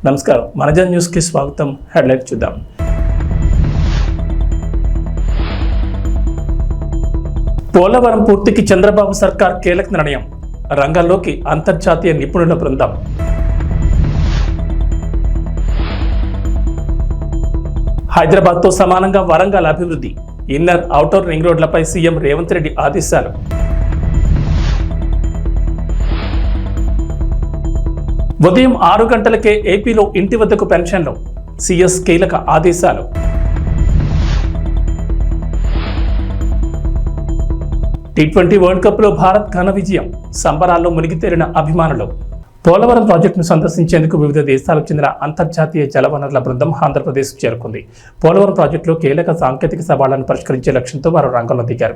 నమస్కారం మనజన్ న్యూస్ కి స్వాగతం. హెడ్లైన్ చూద్దాం. పోలవరం పూర్తికి చంద్రబాబు సర్కార్ కీలక నిర్ణయం. రంగంలోకి అంతర్జాతీయ నిపుణుల బృందం. హైదరాబాద్ తో సమానంగా వరంగల్ అభివృద్ధి. ఇన్నర్ ఔటర్ రింగ్ రోడ్లపై సీఎం రేవంత్ రెడ్డి ఆదేశాలు. ఉదయం 6 గంటలకే ఏపీలో ఇంటి వద్దకు పెన్షన్లు. సీఎస్ కీలక ఆదేశాలు. టీ20 వరల్డ్ కప్ లో భారత్ ఘన విజయం. సంబరాల్లో మునిగి తేలిన అభిమానులు. పోలవరం ప్రాజెక్టును సందర్శించేందుకు వివిధ దేశాలకు చెందిన అంతర్జాతీయ జలవనరుల బృందం ఆంధ్రప్రదేశ్ చేరుకుంది. పోలవరం ప్రాజెక్టులో కీలక సాంకేతిక సవాళ్లను పరిష్కరించే లక్ష్యంతో వారు రంగంలో దిగారు.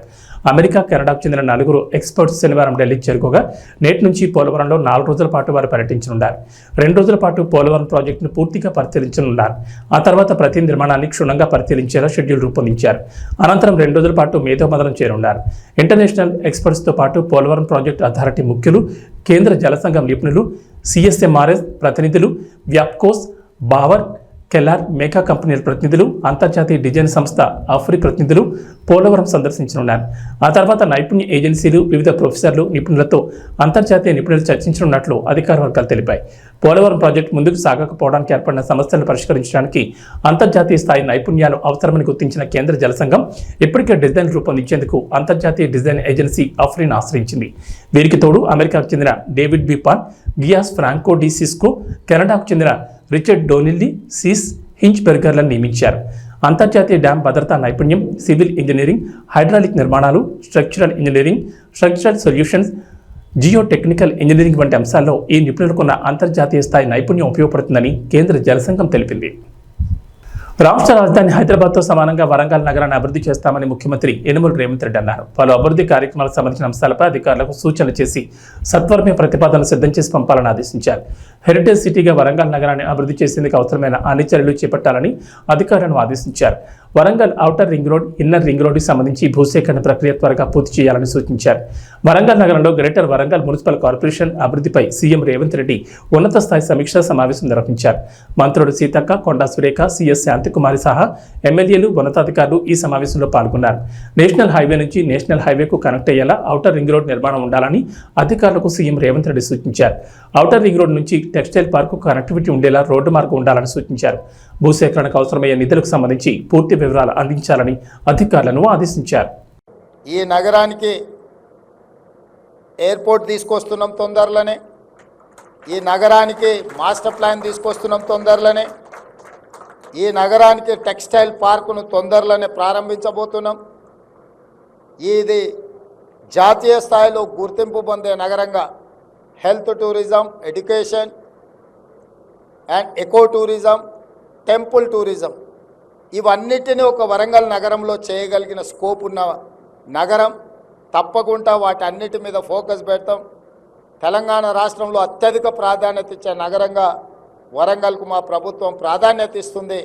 అమెరికా, కెనడాకు చెందిన 4 ఎక్స్పర్ట్స్ శనివారం ఢిల్లీకి చేరుకోగా నేటి నుంచి పోలవరంలో 4 రోజుల పాటు వారు పర్యటించనున్నారు. 2 రోజుల పాటు పోలవరం ప్రాజెక్టును పూర్తిగా పరిశీలించనున్నారు. ఆ తర్వాత ప్రతి నిర్మాణాన్ని క్షుణ్ణంగా పరిశీలించేలా షెడ్యూల్ రూపొందించారు. అనంతరం 2 రోజుల పాటు మేధోమథనం చేరున్నారు. ఇంటర్నేషనల్ ఎక్స్పర్ట్స్తో పాటు పోలవరం ప్రాజెక్టు అథారిటీ ముఖ్యులు, కేంద్ర జల సంఘం నిపుణులు, సిఎస్ఎంఆర్ఎస్ ప్రతినిధులు, వ్యాప్కోస్, బావర్, కెల్లార్, మేకా కంపెనీల ప్రతినిధులు, అంతర్జాతీయ డిజైన్ సంస్థ ఆఫ్రి ప్రతినిధులు పోలవరం సందర్శించనున్నారు. ఆ తర్వాత నైపుణ్య ఏజెన్సీలు, వివిధ ప్రొఫెసర్లు, నిపుణులతో అంతర్జాతీయ నిపుణులు చర్చించనున్నట్లు అధికార వర్గాలు తెలిపాయి. పోలవరం ప్రాజెక్టు ముందుకు సాగకపోవడానికి ఏర్పడిన సమస్యలను పరిష్కరించడానికి అంతర్జాతీయ స్థాయి నైపుణ్యాలు అవసరమని గుర్తించిన కేంద్ర జల సంఘం ఇప్పటికే డిజైన్ రూపొందించేందుకు అంతర్జాతీయ డిజైన్ ఏజెన్సీ ఆఫ్రిని ఆశ్రయించింది. వీరికి తోడు అమెరికాకు చెందిన David B Pan, Gias Franco di Sisco, కెనడాకు చెందిన రిచర్డ్ డోనిల్లీ, సీస్ హించ్బెర్గర్లను నియమించారు. అంతర్జాతీయ డ్యామ్ భద్రతా నైపుణ్యం, సివిల్ ఇంజనీరింగ్, హైడ్రాలిక్ నిర్మాణాలు, structural engineering, structural solutions, geo technical engineering వంటి అంశాల్లో ఈ నిపుణులకున్న అంతర్జాతీయ స్థాయి నైపుణ్యం ఉపయోగపడుతుందని కేంద్ర జలసంఘం తెలిపింది. రాష్ట్ర రాజధాని హైదరాబాద్తో సమానంగా వరంగల్ నగరాన్ని అభివృద్ధి చేస్తామని ముఖ్యమంత్రి యనమల రేవంత్ రెడ్డి అన్నారు. పలు అభివృద్ధి కార్యక్రమాలకు సంబంధించిన అంశాలపై అధికారులకు సూచనలు చేసి సత్వరమే ప్రతిపాదనలు సిద్ధం చేసి పంపాలని ఆదేశించారు. హెరిటేజ్ సిటీగా వరంగల్ నగరాన్ని అభివృద్ధి చేసేందుకు అవసరమైన అన్ని చర్యలు చేపట్టాలని అధికారులను ఆదేశించారు. Warangal outer ring road, inner ring రోడ్డుకి సంబంధించి భూసేకరణ ప్రక్రియ త్వరగా పూర్తి చేయాలని సూచించారు. వరంగల్ నగరంలో గ్రేటర్ వరంగల్ మున్సిపల్ కార్పొరేషన్ అభివృద్ధిపై సీఎం రేవంత్ రెడ్డి ఉన్నత స్థాయి సమీక్షా సమావేశం నిర్వహించారు. మంత్రులు సీతక్క, కొండా సురేఖ, సిఎస్ శాంతికుమారి సహా ఎమ్మెల్యేలు, ఉన్నతాధికారులు ఈ సమావేశంలో పాల్గొన్నారు. నేషనల్ హైవే నుంచి నేషనల్ హైవేకు కనెక్ట్ అయ్యేలా ఔటర్ రింగ్ రోడ్ నిర్మాణం ఉండాలని అధికారులకు సీఎం రేవంత్ రెడ్డి సూచించారు. ఔటర్ రింగ్ రోడ్ నుంచి టెక్స్టైల్ పార్కు కనెక్టివిటీ ఉండేలా రోడ్డు మార్గం ఉండాలని సూచించారు. భూసేకరణకు అవసరమయ్యే నిధులకు సంబంధించి పూర్తి వివరాలు అందించాలని అధికారులను ఆదేశించారు. ఈ నగరానికి ఎయిర్పోర్ట్ తీసుకొస్తున్నాం తొందరలోనే, ఈ నగరానికి మాస్టర్ ప్లాన్ తీసుకొస్తున్నాం తొందరలోనే, ఈ నగరానికి టెక్స్టైల్ పార్కును తొందరలోనే ప్రారంభించబోతున్నాం. ఇది జాతీయ స్థాయిలో గుర్తింపు పొందే నగరంగా health tourism, education and eco tourism, temple tourism ఇవన్నిటినీ ఒక వరంగల్ నగరంలో చేయగలిగిన స్కోప్ ఉన్న నగరం. తప్పకుండా వాటి అన్నిటి మీద ఫోకస్ పెడతాం. తెలంగాణ రాష్ట్రంలో అత్యధిక ప్రాధాన్యత ఇచ్చే నగరంగా వరంగల్కు మా ప్రభుత్వం ప్రాధాన్యత ఇస్తుంది.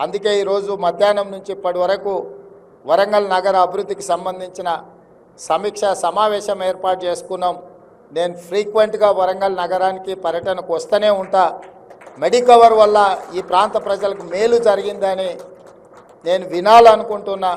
అందుకే ఈరోజు మధ్యాహ్నం నుంచి ఇప్పటి వరకు వరంగల్ నగర అభివృద్ధికి సంబంధించిన సమీక్ష సమావేశం ఏర్పాటు చేసుకున్నాం. నేను ఫ్రీక్వెంట్గా వరంగల్ నగరానికి పర్యటనకు వస్తూనే ఉంటా. మెడికవర్ వల్ల ఈ ప్రాంత ప్రజలకు మేలు జరిగిందని నేను వినాలనుకుంటున్నా.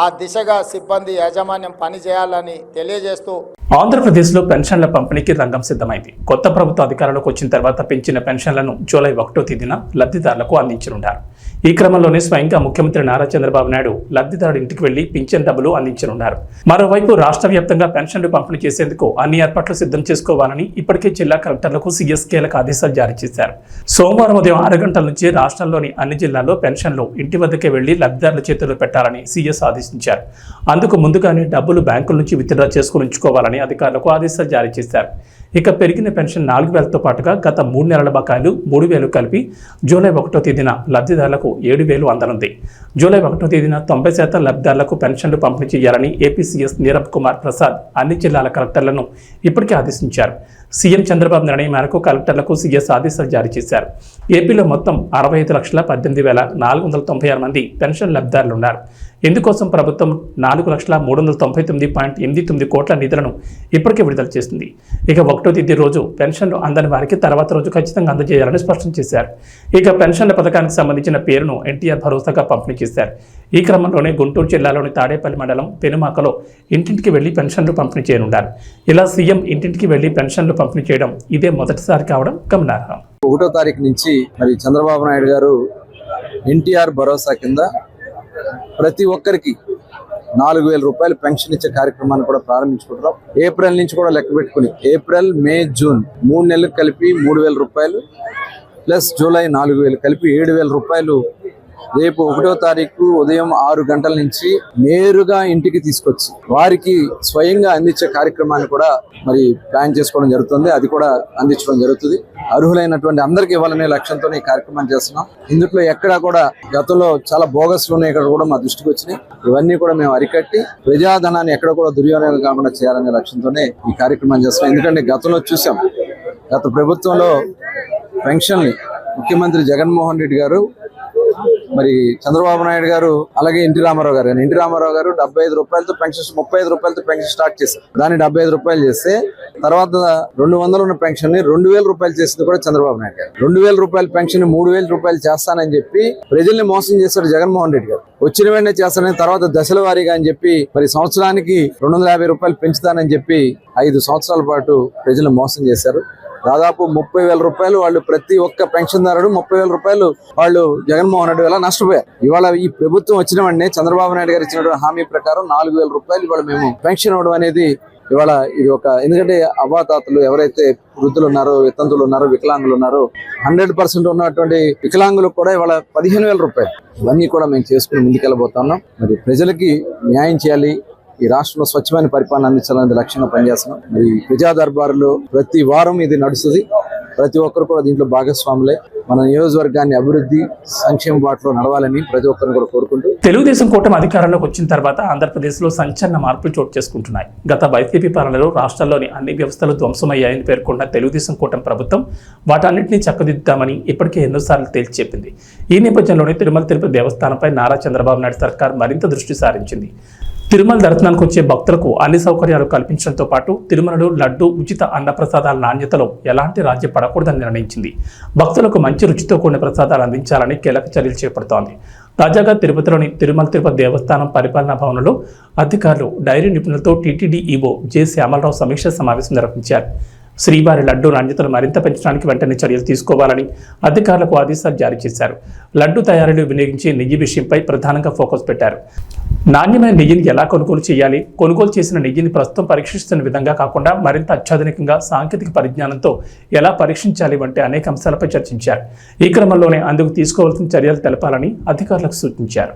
ఆ దిశగా సిబ్బంది యాజమాన్యం పనిచేయాలని తెలియజేస్తూ ఆంధ్రప్రదేశ్లో పెన్షన్ల పంపిణీకి రంగం సిద్ధమైంది. కొత్త ప్రభుత్వ అధికారంలోకి వచ్చిన తర్వాత పెంచిన పెన్షన్లను జూలై 1వ తేదీన లబ్ధిదారులకు అందించనున్నారు. ఈ క్రమంలోనే స్వయంగా ముఖ్యమంత్రి నారా చంద్రబాబు నాయుడు లబ్ధిదారుడి ఇంటికి వెళ్లి పింఛన్ డబ్బులు అందించనున్నారు. మరోవైపు రాష్ట్ర వ్యాప్తంగా పెన్షన్లు పంపిణీ చేసేందుకు అన్ని ఏర్పాట్లు సిద్ధం చేసుకోవాలని ఇప్పటికే జిల్లా కలెక్టర్లకు సీఎస్ కీలక ఆదేశాలు జారీ చేశారు. సోమవారం ఉదయం 6 గంటల నుంచి రాష్ట్రంలోని అన్ని జిల్లాల్లో పెన్షన్లు ఇంటి వద్దకే వెళ్లి లబ్ధిదారుల చేతుల్లో పెట్టాలని సీఎస్ ఆదేశించారు. అందుకు ముందుగానే డబ్బులు బ్యాంకుల నుంచి విత్డ్రా చేసుకుని ఉంచుకోవాలని అధికారులకు ఆదేశాలు జారీ చేశారు. ఇక పెరిగిన పెన్షన్ 4,000తో పాటుగా గత 3 నెలల బకాయిలు 3,000 కలిపి జూలై 1వ తేదీన లబ్ధిదారులకు 7,000 అందనుంది. జూలై 1వ తేదీన 90% లబ్ధిదారులకు పెన్షన్లు పంపిణీ చేయాలని ఏపీ సీఎస్ నీరబ్ కుమార్ ప్రసాద్ అన్ని జిల్లాల కలెక్టర్లను ఇప్పటికే ఆదేశించారు. సీఎం చంద్రబాబు నిర్ణయం మేరకు కలెక్టర్లకు సీఎస్ ఆదేశాలు జారీ చేశారు. ఏపీలో మొత్తం 65,18,496 మంది పెన్షన్ లబ్ధిదారులు ఉన్నారు. ఇందుకోసం ప్రభుత్వం 4,399.89 కోట్ల నిధులను ఇప్పటికే విడుదల చేసింది. ఇక 1వ తేదీ రోజు పెన్షన్లు అందని వారికి తర్వాత రోజు ఖచ్చితంగా అందజేయాలని స్పష్టం చేశారు. ఇక పెన్షన్ల పథకానికి సంబంధించిన పేరును ఎన్టీఆర్ భరోసాగా పంపిణీ చేశారు. ఈ క్రమంలోనే గుంటూరు జిల్లాలోని తాడేపల్లి మండలం పెనుమాకలో ఇంటింటికి వెళ్లి పెన్షన్లు పంపిణీ చేయనున్నారు. ఇలా సీఎం ఇంటింటికి వెళ్లి పెన్షన్లు పంపిణీ చేయడం ఇదే మొదటిసారి కావడం గమనార్హం. 1వ తారీఖు నుంచి మరి చంద్రబాబు నాయుడు గారు ఎన్టీఆర్ భరోసా కింద ప్రతి ఒక్కరికి 4,000 రూపాయలు పెన్షన్ ఇచ్చే కార్యక్రమాన్ని కూడా ప్రారంభించుకుంటున్నాం. ఏప్రిల్ నుంచి కూడా లెక్క పెట్టుకుని ఏప్రిల్, మే, జూన్ 3 నెలలకు కలిపి 3,000 రూపాయలు ప్లస్ జూలై 4,000 కలిపి 7,000 రూపాయలు రేపు 1వ తారీఖు ఉదయం 6 గంటల నుంచి నేరుగా ఇంటికి తీసుకొచ్చి వారికి స్వయంగా అందించే కార్యక్రమాన్ని కూడా మరి ప్లాన్ చేసుకోవడం జరుగుతుంది. అది కూడా అందించడం జరుగుతుంది. అర్హులైనటువంటి అందరికీ ఇవ్వాలనే లక్ష్యంతో ఈ కార్యక్రమం చేస్తున్నాం. ఇందులో ఎక్కడా కూడా గతంలో చాలా బోగస్లు ఉన్నాయి, ఇక్కడ కూడా మా దృష్టికి వచ్చినాయి. ఇవన్నీ కూడా మేము అరికట్టి ప్రజాధనాన్ని ఎక్కడ కూడా దుర్వినియోగం కాకుండా చేయాలనే లక్ష్యంతోనే ఈ కార్యక్రమం చేస్తున్నాం. ఎందుకంటే గతంలో చూసాం, గత ప్రభుత్వంలో పెన్షన్ని ముఖ్యమంత్రి జగన్మోహన్ రెడ్డి గారు, మరి చంద్రబాబు నాయుడు గారు, అలాగే ఎన్టీ రామారావు గారు 75 రూపాయలతో పెన్షన్, 35 రూపాయలతో పెన్షన్ స్టార్ట్ చేశారు. దాన్ని 75 రూపాయలు చేస్తే తర్వాత 200 ఉన్న పెన్షన్ ని 2,000 రూపాయలు చేసింది కూడా చంద్రబాబు నాయుడు గారు. 2,000 రూపాయల పెన్షన్ 3,000 రూపాయలు చేస్తానని చెప్పి ప్రజల్ని మోసం చేశారు జగన్మోహన్ రెడ్డి గారు. వచ్చిన వెంటనే చేస్తానని, తర్వాత దశల వారీగా అని చెప్పి మరి సంవత్సరానికి 250 రూపాయలు పెంచుతానని చెప్పి 5 సంవత్సరాల పాటు ప్రజలు మోసం చేశారు. దాదాపు 30,000 రూపాయలు వాళ్ళు ప్రతి ఒక్క పెన్షన్దారుడు 30,000 రూపాయలు వాళ్ళు జగన్మోహన్ రెడ్డి వల్ల నష్టపోయారు. ఇవాళ ఈ ప్రభుత్వం వచ్చిన వెంటనే చంద్రబాబు నాయుడు గారు ఇచ్చినటువంటి హామీ ప్రకారం 4,000 రూపాయలు ఇవాళ మేము పెన్షన్ ఇవ్వడం అనేది ఇవాళ ఇది ఒక, ఎందుకంటే అవ్వాతాతలు ఎవరైతే వృద్ధులు ఉన్నారో, వితంతులు ఉన్నారో, వికలాంగులు ఉన్నారో 100% ఉన్నటువంటి వికలాంగులకు కూడా ఇవాళ 15,000 రూపాయలు. ఇవన్నీ కూడా మేము చేసుకుని ముందుకెళ్ళబోతున్నాం. మరి ప్రజలకి న్యాయం చేయాలి, ఈ రాష్ట్రంలో స్వచ్ఛమైన పరిపాలన అందించాలనేది లక్ష్యంగా పనిచేస్తున్నాం. మరి ప్రజా దర్బారులో ప్రతి వారం ఇది నడుస్తుంది. ప్రతి ఒక్కరు కూడా దీంట్లో భాగస్వాములే. మన నియోజకవర్గాన్ని అభివృద్ధి, సంక్షేమ బాటలో నడవాలని ప్రతి ఒక్కరిని కూడా కోరుకుంటూ, తెలుగుదేశం కూటమి అధికారంలోకి వచ్చిన తర్వాత ఆంధ్రప్రదేశ్లో సంచలన మార్పులు చోటు చేసుకుంటున్నాయి. గత వైసీపీ పాలనలో రాష్ట్రాల్లోని అన్ని వ్యవస్థలు ధ్వంసమయ్యాయని పేర్కొన్న తెలుగుదేశం కూటమి ప్రభుత్వం వాటన్నింటినీ చక్కదిద్దామని ఇప్పటికే ఎన్నోసార్లు తేల్చి చెప్పింది. ఈ నేపథ్యంలోనే తిరుమల తిరుపతి దేవస్థానంపై నారా చంద్రబాబు నాయుడు సర్కార్ మరింత దృష్టి సారించింది. తిరుమల దర్శనానికి వచ్చే భక్తులకు అన్ని సౌకర్యాలు కల్పించడంతో పాటు తిరుమలలో లడ్డు, ఉచిత అన్నప్రసాదాల నాణ్యతలో ఎలాంటి రాజీ పడకూడదని నిర్ణయించింది. భక్తులకు మంచి రుచితో కూడిన ప్రసాదాలు అందించాలని కీలక చర్యలు చేపడుతోంది. తాజాగా తిరుపతిలోని తిరుమల తిరుపతి దేవస్థానం పరిపాలనా భవనంలో అధికారులు, డైరీ నిపుణులతో టీటీడీ ఈవో జె శ్యామలరావు సమీక్ష సమావేశం నిర్వహించారు. శ్రీవారి లడ్డు నాణ్యతను మరింత పెంచడానికి వెంటనే చర్యలు తీసుకోవాలని అధికారులకు ఆదేశాలు జారీ చేశారు. లడ్డు తయారీలో వినియోగించే నెయ్యి విషయంపై ప్రధానంగా ఫోకస్ పెట్టారు. నాణ్యమైన నెయ్యిని ఎలా కొనుగోలు చేయాలి, కొనుగోలు చేసిన నెయ్యిని ప్రస్తుతం పరీక్షిస్తున్న విధంగా కాకుండా మరింత అత్యాధునికంగా సాంకేతిక పరిజ్ఞానంతో ఎలా పరీక్షించాలి వంటి అనేక అంశాలపై చర్చించారు. ఈ క్రమంలోనే అందుకు తీసుకోవాల్సిన చర్యలు తెలపాలని అధికారులకు సూచించారు.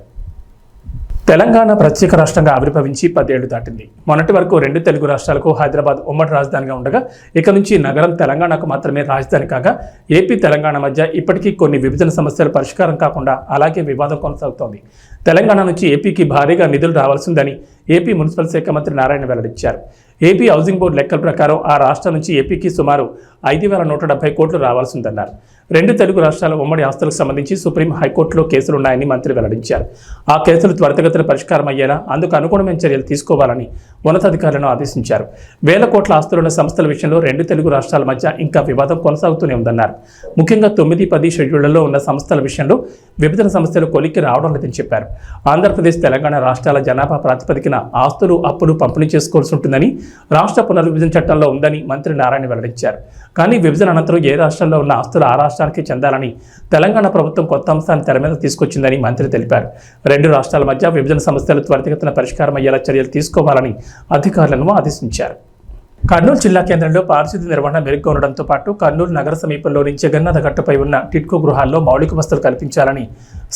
తెలంగాణ ప్రత్యేక రాష్ట్రంగా ఆవిర్భవించి 10 ఏళ్లు దాటింది. మొన్నటి వరకు 2 తెలుగు రాష్ట్రాలకు హైదరాబాద్ ఉమ్మడి రాజధానిగా ఉండగా ఇక నుంచి నగరం తెలంగాణకు మాత్రమే రాజధాని కాగా ఏపీ, తెలంగాణ మధ్య ఇప్పటికీ కొన్ని విభజన సమస్యలు పరిష్కారం కాకుండా అలాగే వివాదం కొనసాగుతోంది. తెలంగాణ నుంచి ఏపీకి భారీగా నిధులు రావాల్సిందని ఏపీ మున్సిపల్ శాఖ మంత్రి నారాయణ వెల్లడించారు. ఏపీ హౌసింగ్ బోర్డు లెక్కల ప్రకారం ఆ రాష్ట్రం నుంచి ఏపీకి సుమారు 5,170 కోట్లు రావాల్సిందన్నారు. 2 తెలుగు రాష్ట్రాల ఉమ్మడి ఆస్తులకు సంబంధించి సుప్రీం హైకోర్టులో కేసులున్నాయని మంత్రి వెల్లడించారు. ఆ కేసులు త్వరితగతిన పరిష్కారం అయ్యేలా అందుకు అనుగుణమైన చర్యలు తీసుకోవాలని ఉన్నతాధికారులను ఆదేశించారు. వేల కోట్ల ఆస్తులున్న సంస్థల విషయంలో 2 తెలుగు రాష్ట్రాల మధ్య ఇంకా వివాదం కొనసాగుతూనే ఉందన్నారు. ముఖ్యంగా 9, 10 షెడ్యూళ్లలో ఉన్న సంస్థల విషయంలో విభజన సమస్యలు కొలిక్కి రావడం లేదని చెప్పారు. ఆంధ్రప్రదేశ్, తెలంగాణ రాష్ట్రాల జనాభా ప్రాతిపదికన ఆస్తులు, అప్పులు పంపిణీ చేసుకోవాల్సి ఉంటుందని రాష్ట్ర పునర్విభజన చట్టంలో ఉందని మంత్రి నారాయణ వెల్లడించారు. కానీ విభజన అనంతరం ఏ రాష్ట్రంలో ఉన్న ఆస్తులు ఆ రాష్ట్రానికి చెందాలని తెలంగాణ ప్రభుత్వం కొత్త అంశాన్ని తెర మీద తీసుకొచ్చిందని మంత్రి తెలిపారు. 2 రాష్ట్రాల మధ్య విభజన సమస్యలు త్వరితగతిన పరిష్కారం అయ్యేలా చర్యలు తీసుకోవాలని అధికారులను ఆదేశించారు. కర్నూలు జిల్లా కేంద్రంలో పారిశుద్ధ్య నిర్వహణ మెరుగ్గా ఉండడంతో పాటు కర్నూలు నగర సమీపంలోని జగన్నాథ గట్టుపై ఉన్న టిడ్కో గృహాల్లో మౌలిక వసతులు కల్పించాలని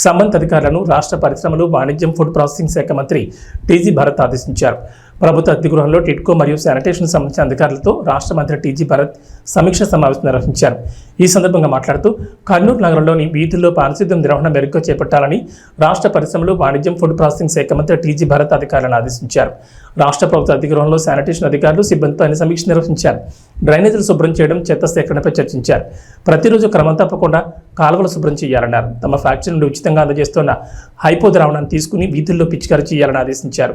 సంబంధిత అధికారులను రాష్ట్ర పరిశ్రమలు, వాణిజ్యం, ఫుడ్ ప్రాసెసింగ్ శాఖ మంత్రి టీజీ భరత్ ఆదేశించారు. ప్రభుత్వ అతిథి గృహంలో టిడ్కో మరియు శానిటేషన్ సంబంధించిన అధికారులతో రాష్ట్ర మంత్రి టీజీ భరత్ సమీక్ష సమావేశం నిర్వహించారు. ఈ సందర్భంగా మాట్లాడుతూ కర్నూలు నగరంలోని వీధుల్లో పారిశుద్ధ్యం నిర్వహణ మెరుగ్గా చేపట్టాలని రాష్ట్ర పరిశ్రమలు, వాణిజ్యం, ఫుడ్ ప్రాసెసింగ్ శాఖ మంత్రి టీజీ భరత్ అధికారులను ఆదేశించారు. రాష్ట్ర ప్రభుత్వ అతిథి గృహంలో శానిటేషన్ అధికారులు, సిబ్బందితో ఆయన సమీక్ష నిర్వహించారు. డ్రైనేజీలు శుభ్రం చేయడం, చెత్త సేకరణపై చర్చించారు. ప్రతిరోజు క్రమం తప్పకుండా కాలువలు శుభ్రం చేయాలన్నారు. తమ ఫ్యాక్టరీ నుండి ఉచితంగా అందజేస్తున్న హైపో ద్రావణాన్ని తీసుకుని వీధుల్లో పిచికారీ చేయాలని ఆదేశించారు.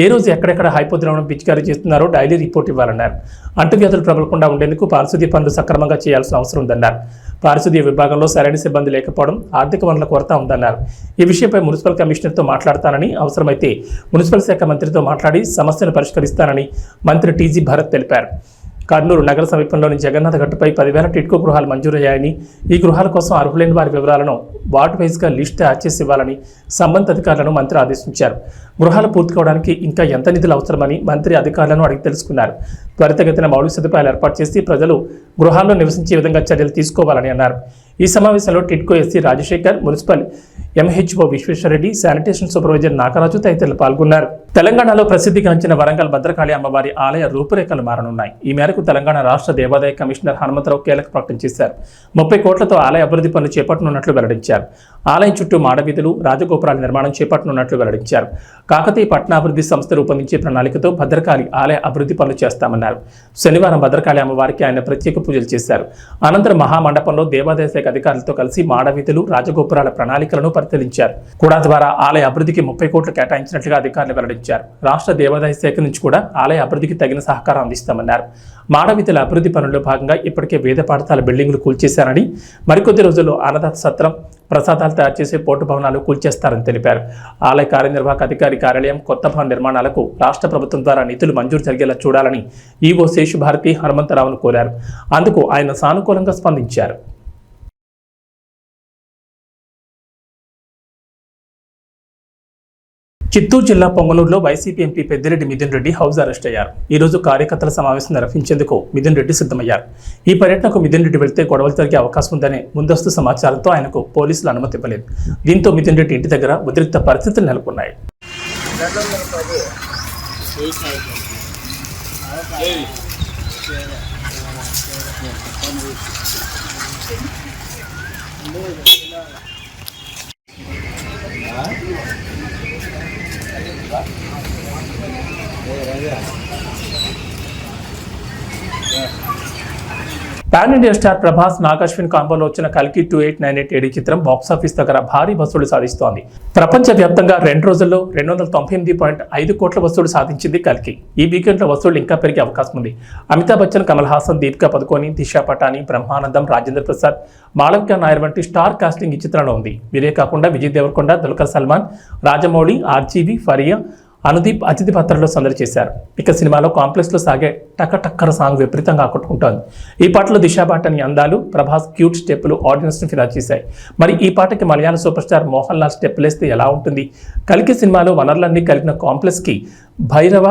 ఏ రోజు ఎక్కడెక్కడ హైపో ద్రావణం పిచికారీ చేస్తున్నారో డైలీ రిపోర్ట్ ఇవ్వాలన్నారు. అంటువ్యాధులు ప్రబలకుండా ఉండేందుకు పారిశుద్ధ్య పనులు సక్రమంగా చేయాల్సిన అవసరం ఉందన్నారు. పారిశుద్ధ్య విభాగంలో సరైన సిబ్బంది లేకపోవడం, ఆర్థిక వనరుల కొరత ఉందన్నారు. ఈ విషయంపై మున్సిపల్ కమిషనర్తో మాట్లాడతానని, అవసరమైతే మున్సిపల్ శాఖ మంత్రితో మాట్లాడి సమస్యను పరిష్కరిస్తానని మంత్రి టీజీ భరత్ తెలిపారు. కర్నూలు నగర సమీపంలోని జగన్నాథ గట్టుపై 10,000 టిడ్కో గృహాలు మంజూరయ్యాయని, ఈ గృహాల కోసం అర్హులైన వారి వివరాలను వార్డు వైజ్గా లిస్ట్ తయారు చేసి ఇవ్వాలని సంబంధిత అధికారులను మంత్రి ఆదేశించారు. గృహాలు పూర్తి కావడానికి ఇంకా ఎంత నిధులు అవసరమని మంత్రి అధికారులను అడిగి తెలుసుకున్నారు. త్వరితగతిన మౌలిక సదుపాయాలు ఏర్పాటు చేసి ప్రజలు గృహాల్లో నివసించే విధంగా చర్యలు తీసుకోవాలని అన్నారు. ఈ సమావేశంలో TIDCO SC Rajasekhar, municipal MHO Visweswarareddy, sanitation supervisor Nagaraju తదితరులు పాల్గొన్నారు. తెలంగాణలో ప్రసిద్ధిగాంచిన వరంగల్ భద్రకాళి అమ్మవారి ఆలయ రూపురేఖలు మారనున్నాయి. ఈ మేరకు తెలంగాణ రాష్ట్ర దేవాదాయ కమిషనర్ హనుమంతరావు కీలక ప్రకటన చేశారు. 30 కోట్లతో ఆలయ అభివృద్ధి పనులు చేపట్టనున్నట్లు వెల్లడించారు. ఆలయం చుట్టూ మాడవీధులు, రాజగోపురాల నిర్మాణం చేపట్టనున్నట్లు వెల్లడించారు. కాకతీయ పట్టణాభివృద్ధి సంస్థ రూపొందించే ప్రణాళికతో భద్రకాళి ఆలయ అభివృద్ధి పనులు చేస్తామన్నారు. శనివారం భద్రకాళి అమ్మవారికి ఆయన ప్రత్యేక పూజలు చేశారు. అనంతరం మహామండపంలో దేవాదాయ శాఖ అధికారులతో కలిసి మాడవీధులు, రాజగోపురాల ప్రణాళికలను పరిశీలించారు. కూడా ద్వారా ఆలయ అభివృద్ధికి 30 కోట్లు కేటాయించినట్లుగా అధికారులు వెల్లడించారు. రాష్ట్ర దేవాదాయ శాఖ నుంచి కూడా ఆలయ అభివృద్ధికి తగిన సహకారం అందిస్తామన్నారు. మాడవీధుల అభివృద్ధి పనుల్లో భాగంగా ఇప్పటికే వేద పాఠశాల బిల్డింగులు కూల్చేశారని, మరికొద్ది రోజుల్లో అన్నదాత సత్రం, ప్రసాదాలు తయారు చేసే పోర్టు భవనాలు కూల్చేస్తారని తెలిపారు. ఆలయ కార్యనిర్వాహక అధికారి కార్యాలయం, కొత్త భవన నిర్మాణాలకు రాష్ట్ర ప్రభుత్వం ద్వారా నిధులు మంజూరు జరిగేలా చూడాలని ఈవో శేషుభారతి హనుమంతరావును కోరారు. అందుకు ఆయన సానుకూలంగా స్పందించారు. చిత్తూరు జిల్లా పొంగనూరులో YCP MP Peddireddy Mithun Reddy house arrest అయ్యారు. ఈ రోజు కార్యకర్తల సమావేశం నిర్వహించేందుకు మిథున్ రెడ్డి సిద్ధమయ్యారు. ఈ పర్యటనకు మిథున్ రెడ్డి వెళ్తే గొడవలు జరిగే అవకాశం ఉందనే ముందస్తు సమాచారంతో ఆయనకు పోలీసులు అనుమతి ఇవ్వలేదు. దీంతో మిథున్ రెడ్డి ఇంటి దగ్గర ఉద్రిక్త పరిస్థితులు నెలకొన్నాయి. Pan India star Prabhas, Nag Ashwin కాంబోలో వచ్చిన కల్కి 2898 ఏడీ చిత్రం బాక్సాఫీస్ దగ్గర భారీ వసూలు సాధిస్తోంది. ప్రపంచవ్యాప్తంగా 2 రోజుల్లో 298.5 కోట్ల వసూలు సాధించింది కల్కి. ఈ వీకెండ్లో వసూళ్లు ఇంకా పెరిగే అవకాశం ఉంది. అమితాబ్ బచ్చన్, కమల్ హాసన్, దీపికా పదుకోని, దిశా పటాని, బ్రహ్మానందం, రాజేంద్ర ప్రసాద్, మాళవిక నాయర్ వంటి స్టార్ కాస్టింగ్ ఈ చిత్రంలో ఉంది. వీరే కాకుండా విజయ్ దేవరకొండ, దుల్కర్ సల్మాన్, రాజమౌళి, ఆర్జీవి, ఫరియా, అనుదీప్ అతిథి పాత్రలో సందడి చేశారు. ఇక సినిమాలో కాంప్లెక్స్ లో సాగే టక్కర సాంగ్ విపరీతంగా ఆకట్టుకుంటోంది. ఈ పాటలో దిశా పాటని అందాలు, ప్రభాస్ క్యూట్ స్టెప్పులు ఆడియన్స్ ని ఫిదా చేశాయి. మరి ఈ పాటకి Malayala super star Mohanlal step లేస్తే ఎలా ఉంటుంది? కల్కి సినిమాలో వనరులన్నీ కలిగిన కాంప్లెక్స్ కి భైరవ,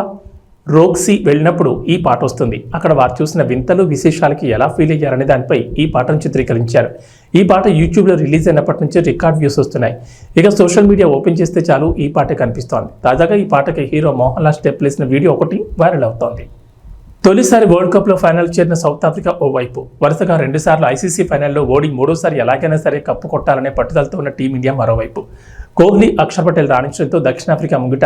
రోక్సీ వెళ్ళినప్పుడు ఈ పాట వస్తుంది. అక్కడ వారు చూసిన వింతలు, విశేషాలకి ఎలా ఫీల్ అయ్యారనే దానిపై ఈ పాటను చిత్రీకరించారు. ఈ పాట యూట్యూబ్లో రిలీజ్ అయినప్పటి నుంచి రికార్డ్ వ్యూస్ వస్తున్నాయి. ఇక సోషల్ మీడియా ఓపెన్ చేస్తే చాలు ఈ పాట కనిపిస్తోంది. తాజాగా ఈ పాటకి హీరో మోహన్ లాల్ స్టెప్ వేసిన వీడియో ఒకటి వైరల్ అవుతోంది. తొలిసారి వరల్డ్ కప్లో ఫైనల్ చేరిన సౌత్ ఆఫ్రికా ఓవైపు, వరుసగా 2 సార్లు ఐసీసీ ఫైనల్లో ఓడి 3వ సారి ఎలాగైనా సరే కప్పు కొట్టాలనే పట్టుదలతో ఉన్న టీమిండియా మరోవైపు. కోహ్లీ, అక్షర్ పటేల్ రాణించడంతో దక్షిణాఫ్రికా ముంగిట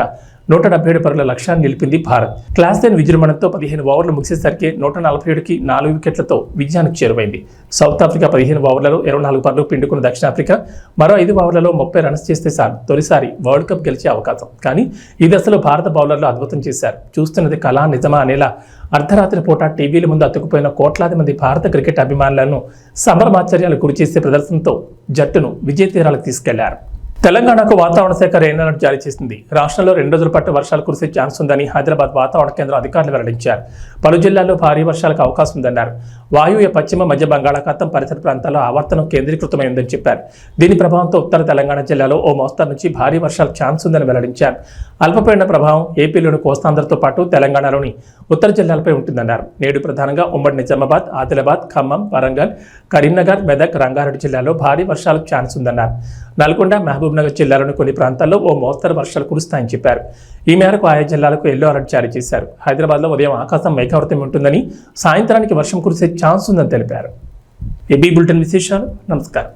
177 పరుగుల లక్ష్యాన్ని నిలిపింది భారత్. క్లాస్ 10 విజృంభణతో 15 ఓవర్లు ముగిసేసరికి 147కి 4 వికెట్లతో విజయానికి చేరువైంది. సౌత్ ఆఫ్రికా 15 ఓవర్లలో 24 పరుగులు పిండుకున్న దక్షిణాఫ్రికా మరో 5 ఓవర్లలో 30 రన్స్ చేస్తే చాలు తొలిసారి వరల్డ్ కప్ గెలిచే అవకాశం. కానీ ఈ దశలో భారత బౌలర్లు అద్భుతం చేశారు. చూస్తున్నది కళా నిజమా అనేలా అర్ధరాత్రి పూట టీవీల ముందు అతుక్కుపోయిన కోట్లాది మంది భారత క్రికెట్ అభిమానులను సంబరమాశ్చర్యాలు గురిచేసే ప్రదర్శనతో జట్టును విజయ తీరాలకు తీసుకెళ్లారు. తెలంగాణకు వాతావరణ శాఖ రెయిన్ అలర్ట్ జారీ చేసింది. రాష్ట్రంలో 2 రోజుల పాటు వర్షాలు కురిసే ఛాన్స్ ఉందని హైదరాబాద్ వాతావరణ కేంద్రం అధికారులు వెల్లడించారు. పలు జిల్లాల్లో భారీ వర్షాలకు అవకాశం ఉందన్నారు. వాయువ్య పశ్చిమ మధ్య బంగాళాఖాతం పరిసర ప్రాంతాల్లో ఆవర్తనం కేంద్రీకృతమై ఉందని చెప్పారు. దీని ప్రభావంతో ఉత్తర తెలంగాణ జిల్లాలో ఓ మోస్తరు నుంచి భారీ వర్షాలకు ఛాన్స్ ఉందని వెల్లడించారు. అల్పపీడన ప్రభావం ఏపీలోని కోస్తాంధ్రతో పాటు తెలంగాణలోని ఉత్తర జిల్లాలపై ఉంటుందన్నారు. నేడు ప్రధానంగా ఉమ్మడి నిజామాబాద్, ఆదిలాబాద్, ఖమ్మం, వరంగల్, కరీంనగర్, మెదక్, రంగారెడ్డి జిల్లాలో భారీ వర్షాలకు ఛాన్స్ ఉందన్నారు. నల్గొండ, మహబూబ్నగర్ జిల్లాలోని కొన్ని ప్రాంతాల్లో ఓ మోస్తరు వర్షాలు కురుస్తాయని చెప్పారు. ఈ మేరకు ఆయా జిల్లాలకు ఎల్లో అలర్ట్ జారీ చేశారు. హైదరాబాద్లో ఉదయం ఆకాశం మేఘావృతం ఉంటుందని, సాయంత్రానికి వర్షం కురిసే ఛాన్స్ ఉందని తెలిపారు. ఏబీ బులెటిన్ విశేషాలు. నమస్కారం.